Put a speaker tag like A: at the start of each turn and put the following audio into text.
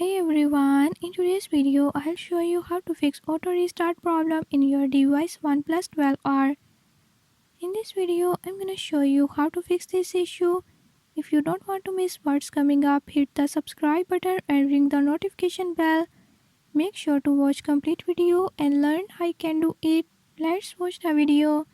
A: Hey everyone, in today's video I'll show you how to fix auto restart problem in your device OnePlus 12R. In this video I'm gonna show you how to fix this issue. If you don't want to miss what's coming up, hit the subscribe button and ring the notification bell. Make sure to watch complete video and learn how you can do it. Let's watch the video.